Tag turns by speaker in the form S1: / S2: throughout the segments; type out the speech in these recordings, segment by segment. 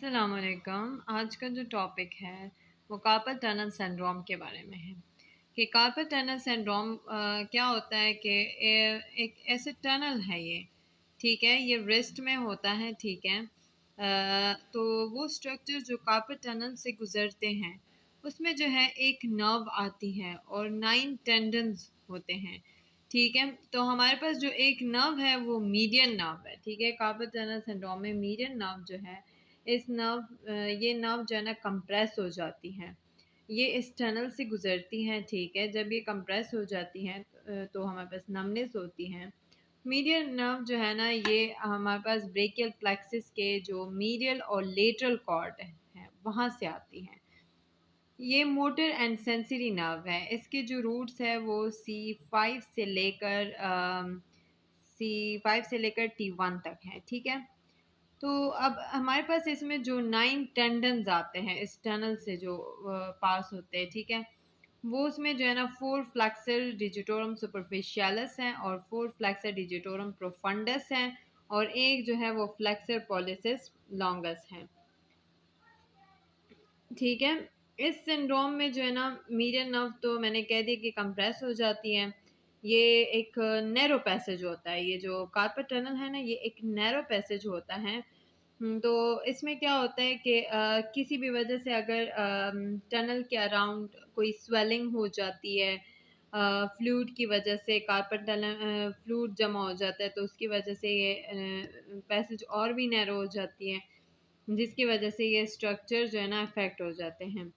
S1: अस्सलामुअलैकुम। आज का जो टॉपिक है वो कार्पल टनल सिंड्रोम के बारे में है कि कार्पल टनल सिंड्रोम क्या होता है कि एक ऐसे टनल है ये, ठीक है, ये रिस्ट में होता है, ठीक है। तो वो स्ट्रक्चर जो कार्पल टनल से गुजरते हैं उसमें जो है एक नर्व आती है और 9 टेंडन्स होते हैं, ठीक है। तो हमारे पास जो एक नर्व है वो मीडियन नर्व है, ठीक है। कार्पल टनल सिंड्रोम में मीडियन नर्व जो है, ये नर्व जो है ना कंप्रेस हो जाती हैं, ये इस टनल से गुजरती हैं, ठीक है। जब ये कंप्रेस हो जाती हैं तो हमारे पास नमनेस होती है। मीडियल नर्व जो है ना, ये हमारे पास ब्रेकियल प्लेक्सिस के जो मीडियल और लेटरल कॉर्ड है वहाँ से आती हैं। ये मोटर एंड सेंसरी नर्व है। इसके जो रूट्स है वो C5 से लेकर T1 तक है, ठीक है। तो अब हमारे पास इसमें जो 9 टेंडन्स आते हैं इस टनल से जो पास होते हैं, ठीक है, वो उसमें जो है ना 4 फ्लेक्सर डिजिटोरम सुपरफिशियलिस हैं और 4 फ्लेक्सर डिजिटोरम प्रोफंडस हैं और एक जो है वो फ्लेक्सर पॉलिसिस लॉन्गस है, ठीक है। इस सिंड्रोम में जो है ना मीडियन नर्व तो मैंने कह दिया कि कंप्रेस हो जाती है। ये एक नैरो पैसेज होता है, ये जो कार्पल टनल है ना ये एक नैरो पैसेज होता है। तो इसमें क्या होता है कि किसी भी वजह से अगर टनल के अराउंड कोई स्वेलिंग हो जाती है, फ्लूइड की वजह से कार्पल टनल फ्लूइड जमा हो जाता है तो उसकी वजह से ये पैसेज और भी नैरो हो जाती है, जिसकी वजह से ये स्ट्रक्चर जो है ना अफेक्ट हो जाते हैं।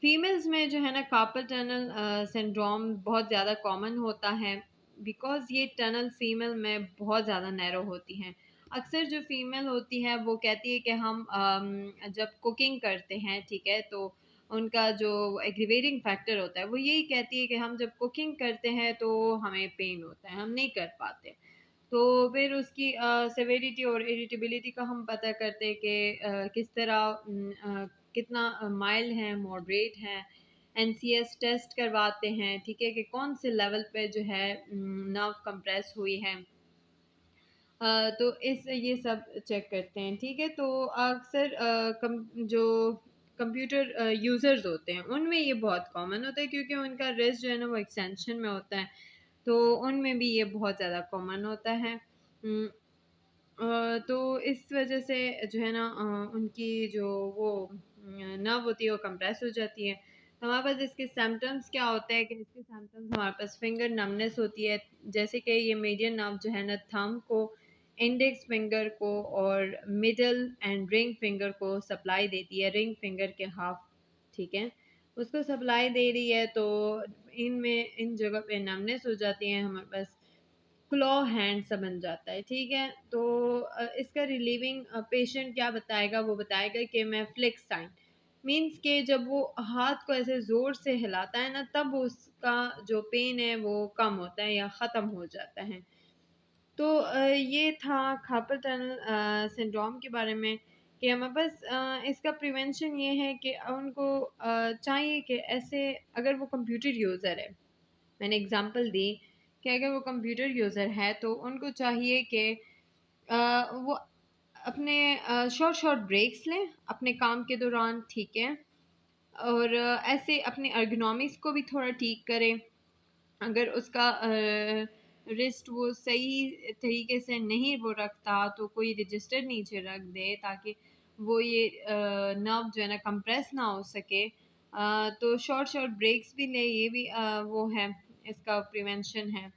S1: फीमेल्स में जो है ना कार्पल टनल सिंड्रोम बहुत ज़्यादा कॉमन होता है बिकॉज़ ये टनल फीमेल में बहुत ज़्यादा नैरो होती हैं। अक्सर जो फीमेल होती है वो कहती है कि हम जब कुकिंग करते हैं, ठीक है, तो उनका जो एग्रीवेटिंग फैक्टर होता है वो यही कहती है कि हम जब कुकिंग करते हैं तो हमें पेन होता है, हम नहीं कर पाते। तो फिर उसकी सेवेरिटी और इरिटेबिलिटी का हम पता करते हैं कि किस तरह कितना माइल्ड है, मॉडरेट है। एनसीएस टेस्ट करवाते हैं, ठीक है, कि कौन से लेवल पे जो है नर्व कंप्रेस हुई है। तो इस ये सब चेक करते हैं, ठीक है। तो अक्सर जो कंप्यूटर यूज़र्स होते हैं उनमें ये बहुत कॉमन होता है क्योंकि उनका रिस्ट जो है ना वो एक्सटेंशन में होता है, तो उनमें भी ये बहुत ज़्यादा कॉमन होता है। तो इस वजह से जो है ना उनकी जो वो नर्व होती है वो कंप्रेस हो जाती है। तो हमारे पास इसके सिम्टम्स क्या होते हैं कि इसके सिम्टम्स हमारे पास फिंगर नमनेस होती है, जैसे कि ये मीडियन नर्व जो है ना थंब को, इंडेक्स फिंगर को और मिडल एंड रिंग फिंगर को सप्लाई देती है, रिंग फिंगर के हाफ, ठीक है, उसको सप्लाई दे रही है। तो इनमें इन जगह पे नमनेस हो जाती है, हमारे पास क्लॉ हैंड सा बन जाता है, ठीक है। तो इसका रिलीविंग पेशेंट क्या बताएगा, वो बताएगा कि मैं फ्लिक्स साइन मीन्स के जब वो हाथ को ऐसे ज़ोर से हिलाता है ना तब उसका जो पेन है वो कम होता है या ख़त्म हो जाता है। तो ये था कार्पल टनल सिंड्रोम के बारे में कि हमारे पास इसका प्रिवेंशन ये है कि उनको चाहिए कि ऐसे अगर वो कंप्यूटर यूज़र है, मैंने एग्जांपल दी कि अगर वो कंप्यूटर यूज़र है तो उनको चाहिए कि वो अपने शॉर्ट शॉर्ट ब्रेक्स लें अपने काम के दौरान, ठीक है, और ऐसे अपने अर्गोनॉमिक्स को भी थोड़ा ठीक करें। अगर उसका रिस्ट वो सही तरीके से नहीं वो रखता तो कोई रजिस्टर नीचे रख दे ताकि वो ये नर्व जो है ना कंप्रेस ना हो सके। तो शॉर्ट शॉर्ट ब्रेक्स भी ले, ये भी वो है, इसका प्रिवेंशन है।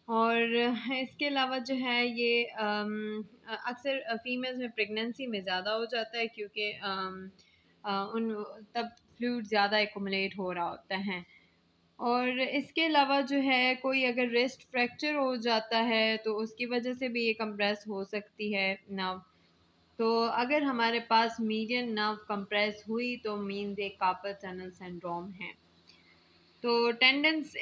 S1: और इसके अलावा जो है ये अक्सर फ़ीमेल्स में प्रेगनेंसी में ज़्यादा हो जाता है क्योंकि उन तब फ्लूइड ज़्यादा एक्युमुलेट हो रहा होता है। और इसके अलावा जो है कोई अगर रिस्ट फ्रैक्चर हो जाता है तो उसकी वजह से भी ये कंप्रेस हो सकती है नर्व। तो अगर हमारे पास मीडियन नर्व कंप्रेस हुई तो मीन्स एक कार्पल टनल सिंड्रोम है। तो टेंडेंस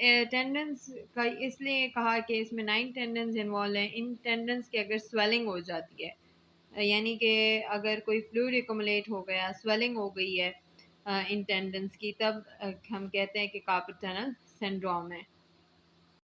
S1: का इसलिए कहा कि इसमें 9 टेंडेंस इन्वॉल्व हैं। इन टेंडेंस की अगर स्वेलिंग हो जाती है, यानी कि अगर कोई फ्लूइड एक्युमुलेट हो गया, स्वेलिंग हो गई है इन टेंडेंस की, तब हम कहते हैं कि कार्पल टनल सिंड्रोम है।